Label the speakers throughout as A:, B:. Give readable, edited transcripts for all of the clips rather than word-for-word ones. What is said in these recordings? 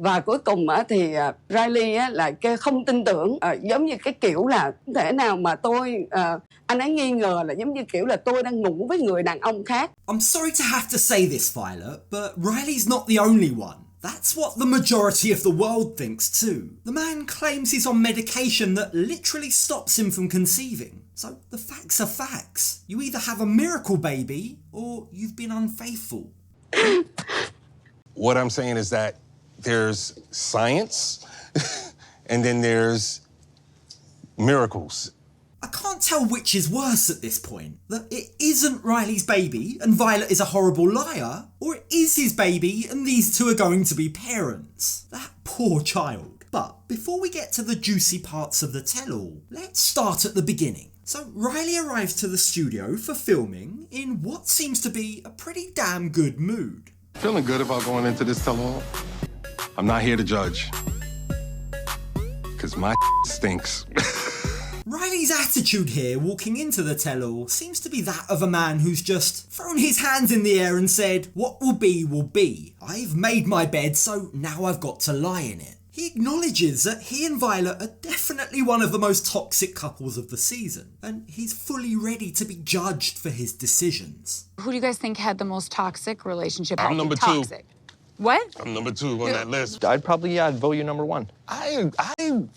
A: Và cuối cùng thì Riley là không tin tưởng, giống như cái kiểu là không thể nào mà anh ấy nghi ngờ là giống như kiểu là tôi đang ngủ với người đàn ông khác.
B: I'm sorry to have to say this, Violet, but Riley's not the only one. That's what the majority of the world thinks too. The man claims he's on medication that literally stops him from conceiving. So the facts are facts. You either have a miracle baby or you've been unfaithful.
C: What I'm saying is that there's science and then there's miracles.
B: I can't tell which is worse at this point. That it isn't Riley's baby and Violet is a horrible liar, or it is his baby and these two are going to be parents. That poor child. But before we get to the juicy parts of the tell-all, let's start at the beginning. So Riley arrives to the studio for filming in what seems to be a pretty damn good mood.
C: Feeling good about going into this tell-all. I'm not here to judge, because my stinks.
B: Riley's attitude here walking into the tell-all seems to be that of a man who's just thrown his hands in the air and said, what will be will be. I've made my bed, so now I've got to lie in it. He acknowledges that he and Violet are definitely one of the most toxic couples of the season, and he's fully ready to be judged for his decisions.
D: Who do you guys think had the most toxic relationship?
C: I'm number
D: toxic.
C: 2.
D: What?
C: I'm number 2 on that list.
E: I'd probably vote you number 1.
C: I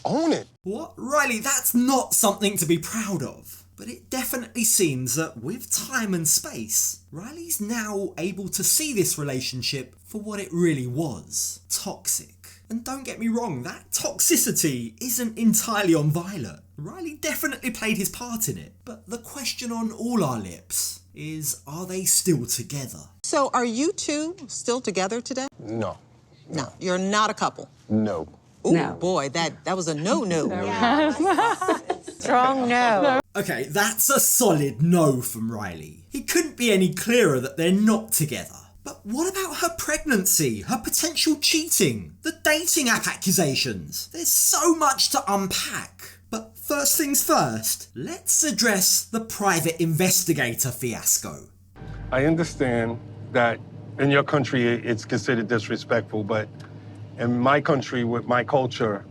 C: own it.
B: What? Riley, that's not something to be proud of. But it definitely seems that with time and space, Riley's now able to see this relationship for what it really was. Toxic. And don't get me wrong, that toxicity isn't entirely on Violet. Riley definitely played his part in it. But the question on all our lips is, are they still together?
F: So are you two still together today?
C: No.
F: No, you're not a couple.
C: No.
F: Ooh,
A: No.
F: boy, that was a no-no.
D: Strong no.
B: Okay, that's a solid no from Riley. He couldn't be any clearer that they're not together. But what about her pregnancy, her potential cheating, the dating app accusations? There's so much to unpack. But first things first, let's address the private investigator fiasco.
C: I understand that in your country it's considered disrespectful, but in my country with my culture,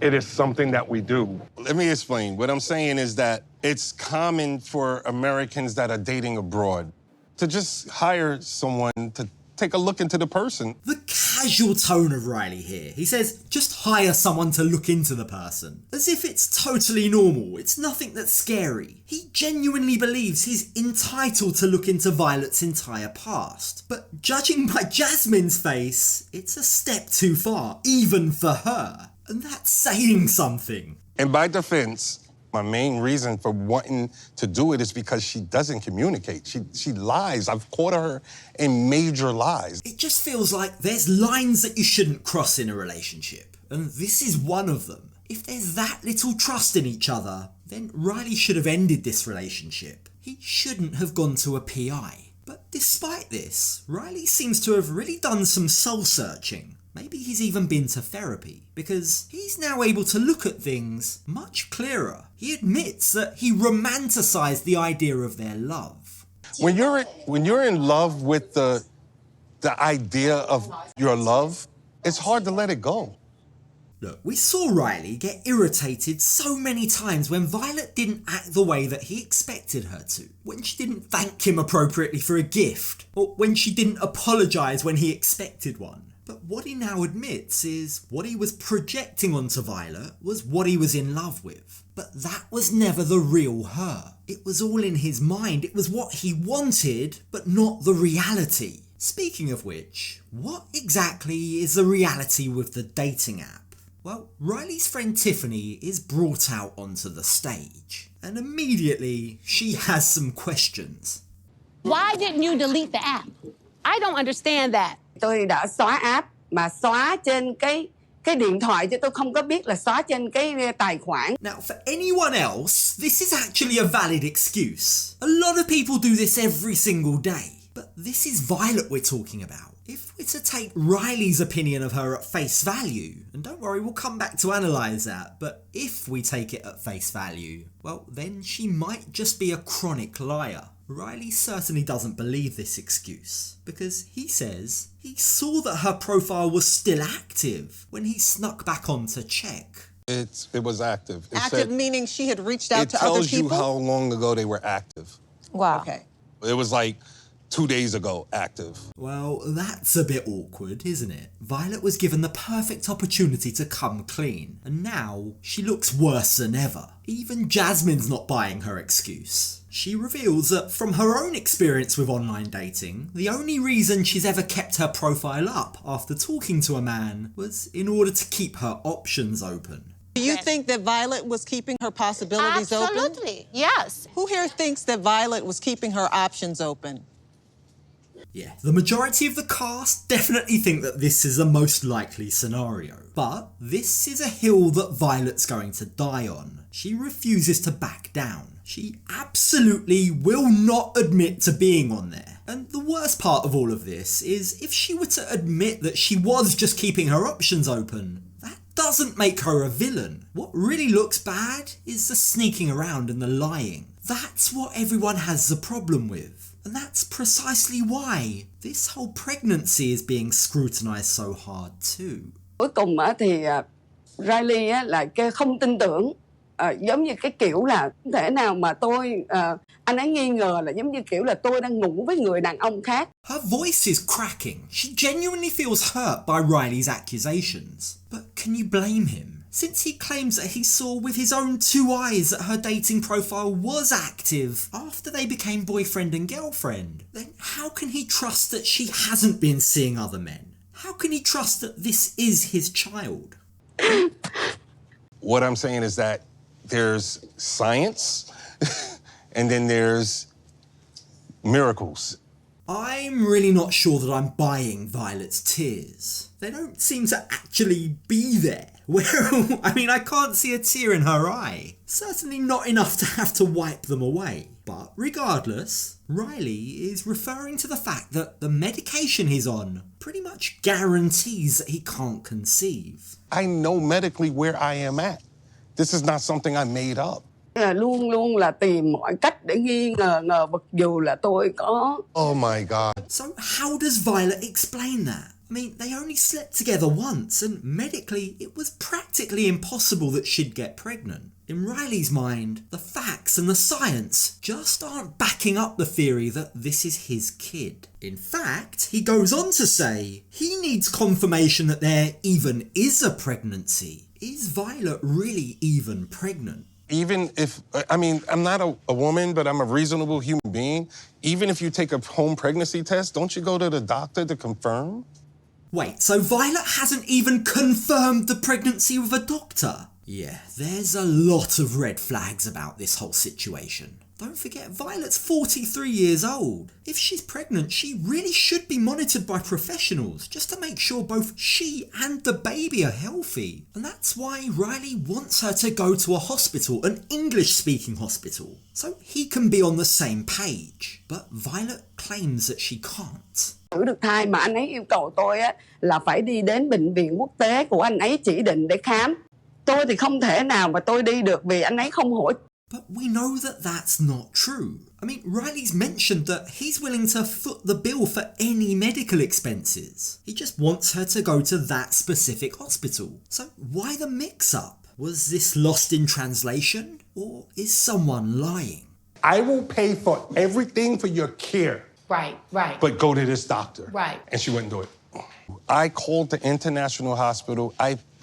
C: it is something that we do. Let me explain. What I'm saying is that it's common for Americans that are dating abroad to just hire someone to take a look into the person.
B: The casual tone of Riley here. He says, just hire someone to look into the person. As if it's totally normal, it's nothing that's scary. He genuinely believes he's entitled to look into Violet's entire past. But judging by Jasmine's face, it's a step too far, even for her. And that's saying something.
C: And by defense, my main reason for wanting to do it is because she doesn't communicate. She lies. I've caught her in major lies.
B: It just feels like there's lines that you shouldn't cross in a relationship. And this is one of them. If there's that little trust in each other, then Riley should have ended this relationship. He shouldn't have gone to a PI. But despite this, Riley seems to have really done some soul searching. Maybe he's even been to therapy, because he's now able to look at things much clearer. He admits that he romanticised the idea of their love.
C: When you're in love with the idea of your love, it's hard to let it go.
B: Look, we saw Riley get irritated so many times when Violet didn't act the way that he expected her to. When she didn't thank him appropriately for a gift, or when she didn't apologise when he expected one. But what he now admits is what he was projecting onto Violet was what he was in love with. But that was never the real her. It was all in his mind. It was what he wanted, but not the reality. Speaking of which, what exactly is the reality with the dating app? Well, Riley's friend Tiffany is brought out onto the stage. And immediately, she has some questions.
G: Why didn't you delete the app? I don't understand that.
A: Tôi đã xóa app mà xóa trên cái điện thoại chứ tôi không có biết là xóa trên cái tài khoản.
B: Now, for anyone else, this is actually a valid excuse. A lot of people do this every single day. But this is Violet we're talking about. If we're to take Riley's opinion of her at face value, and don't worry, we'll come back to analyse that, but if we take it at face value, well, then she might just be a chronic liar. Riley certainly doesn't believe this excuse, because he says he saw that her profile was still active when he snuck back on to check.
C: It was active.
F: Active meaning she had reached out to other
C: It tells you
F: people?
C: how long ago they were active.
G: Wow.
F: Okay.
C: It was like 2 days ago, active.
B: Well, that's a bit awkward, isn't it? Violet was given the perfect opportunity to come clean, and now she looks worse than ever. Even Jasmine's not buying her excuse. She reveals that from her own experience with online dating, the only reason she's ever kept her profile up after talking to a man was in order to keep her options open.
F: Do you think that Violet was keeping her possibilities open?
G: Absolutely. Yes.
F: Who here thinks that Violet was keeping her options open?
B: Yeah, the majority of the cast definitely think that this is the most likely scenario. But this is a hill that Violet's going to die on. She refuses to back down. She absolutely will not admit to being on there. And the worst part of all of this is if she were to admit that she was just keeping her options open, that doesn't make her a villain. What really looks bad is the sneaking around and the lying. That's what everyone has a problem with. And that's precisely why this whole pregnancy is being scrutinised so hard too.
A: Cuối cùng thì Riley là không tin tưởng, giống như cái kiểu là không thể nào mà anh ấy nghi ngờ là giống như kiểu là tôi đang ngủ với người đàn ông khác.
B: Her voice is cracking. She genuinely feels hurt by Riley's accusations. But can you blame him? Since he claims that he saw with his own 2 eyes that her dating profile was active after they became boyfriend and girlfriend, then how can he trust that she hasn't been seeing other men? How can he trust that this is his child?
C: What I'm saying is that there's science and then there's miracles.
B: I'm really not sure that I'm buying Violet's tears. They don't seem to actually be there. Well, I mean, I can't see a tear in her eye. Certainly not enough to have to wipe them away. But regardless, Riley is referring to the fact that the medication he's on pretty much guarantees that he can't conceive.
C: I know medically where I am at. This is not something I made up.
A: Luôn luôn là tìm mọi cách để nghi ngờ vực dù là tôi có.
C: Oh my God.
B: So how does Violet explain that? I mean, they only slept together once, and medically, it was practically impossible that she'd get pregnant. In Riley's mind, the facts and the science just aren't backing up the theory that this is his kid. In fact, he goes on to say he needs confirmation that there even is a pregnancy. Is Violet really even pregnant?
C: Even if, I mean, I'm not a woman, but I'm a reasonable human being. Even if you take a home pregnancy test, don't you go to the doctor to confirm?
B: Wait, so Violet hasn't even confirmed the pregnancy with a doctor? Yeah, there's a lot of red flags about this whole situation. Don't forget, Violet's 43 years old. If she's pregnant, she really should be monitored by professionals just to make sure both she and the baby are healthy. And that's why Riley wants her to go to a hospital, an English-speaking hospital, so he can be on the same page. But Violet claims that she can't.
A: Thử được thai mà anh ấy yêu cầu tôi là phải đi đến bệnh viện quốc tế của anh ấy chỉ định để khám. Tôi thì không thể nào mà tôi đi được vì anh ấy không hỗ trợ.
B: But we know that that's not true. I mean, Riley's mentioned that he's willing to foot the bill for any medical expenses. He just wants her to go to that specific hospital. So why the mix-up? Was this lost in translation? Or is someone lying?
C: I will pay for everything for your care.
G: Right, right.
C: But go to this doctor.
G: Right.
C: And she wouldn't do it. I called the international hospital.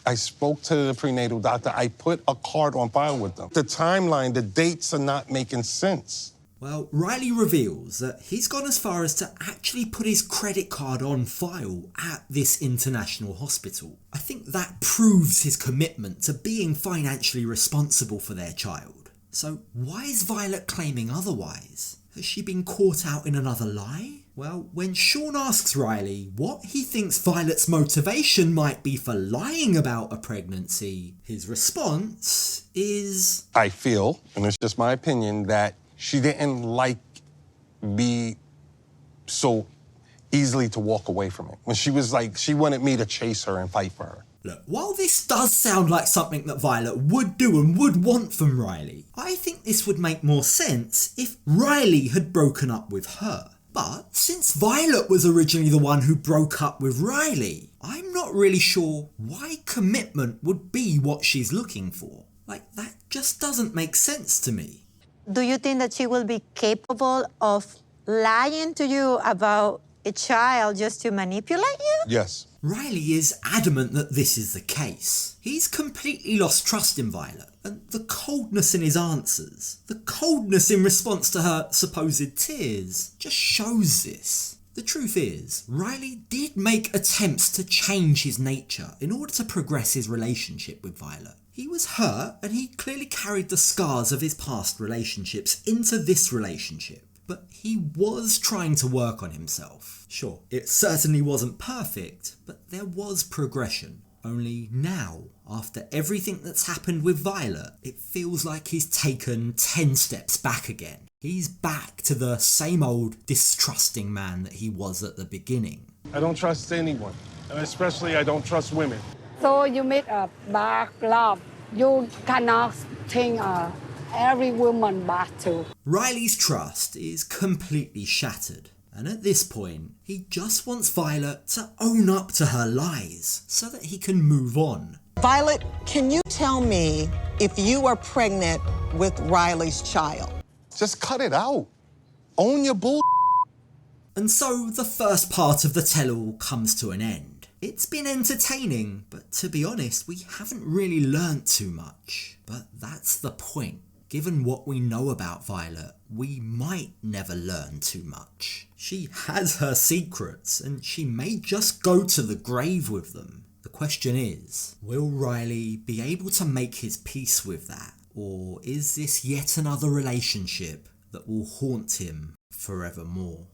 C: I spoke to the prenatal doctor. I put a card on file with them. The timeline, the dates are not making sense.
B: Well, Riley reveals that he's gone as far as to actually put his credit card on file at this international hospital. I think that proves his commitment to being financially responsible for their child. So why is Violet claiming otherwise? Has she been caught out in another lie? Well, when Sean asks Riley what he thinks Violet's motivation might be for lying about a pregnancy, his response is...
C: I feel, and it's just my opinion, that she didn't like me so easily to walk away from it. When she was like, she wanted me to chase her and fight for her.
B: Look, while this does sound like something that Violet would do and would want from Riley, I think this would make more sense if Riley had broken up with her. But since Violet was originally the one who broke up with Riley, I'm not really sure why commitment would be what she's looking for. Like, that just doesn't make sense to me.
H: Do you think that she will be capable of lying to you about a child just to manipulate you?
C: Yes.
B: Riley is adamant that this is the case. He's completely lost trust in Violet, and the coldness in his answers, the coldness in response to her supposed tears, just shows this. The truth is, Riley did make attempts to change his nature in order to progress his relationship with Violet. He was hurt, and he clearly carried the scars of his past relationships into this relationship. But he was trying to work on himself. Sure, it certainly wasn't perfect, but there was progression. Only now, after everything that's happened with Violet, it feels like he's taken 10 steps back again. He's back to the same old distrusting man that he was at the beginning.
C: I don't trust anyone, and especially I don't trust women.
A: So you made a bad love. You cannot think every woman bad too.
B: Riley's trust is completely shattered. And at this point, he just wants Violet to own up to her lies so that he can move on.
F: Violet, can you tell me if you are pregnant with Riley's child?
C: Just cut it out. Own your bull.
B: And so the first part of the tell-all comes to an end. It's been entertaining, but to be honest, we haven't really learnt too much. But that's the point. Given what we know about Violet, we might never learn too much. She has her secrets, and she may just go to the grave with them. The question is, will Riley be able to make his peace with that? Or is this yet another relationship that will haunt him forevermore?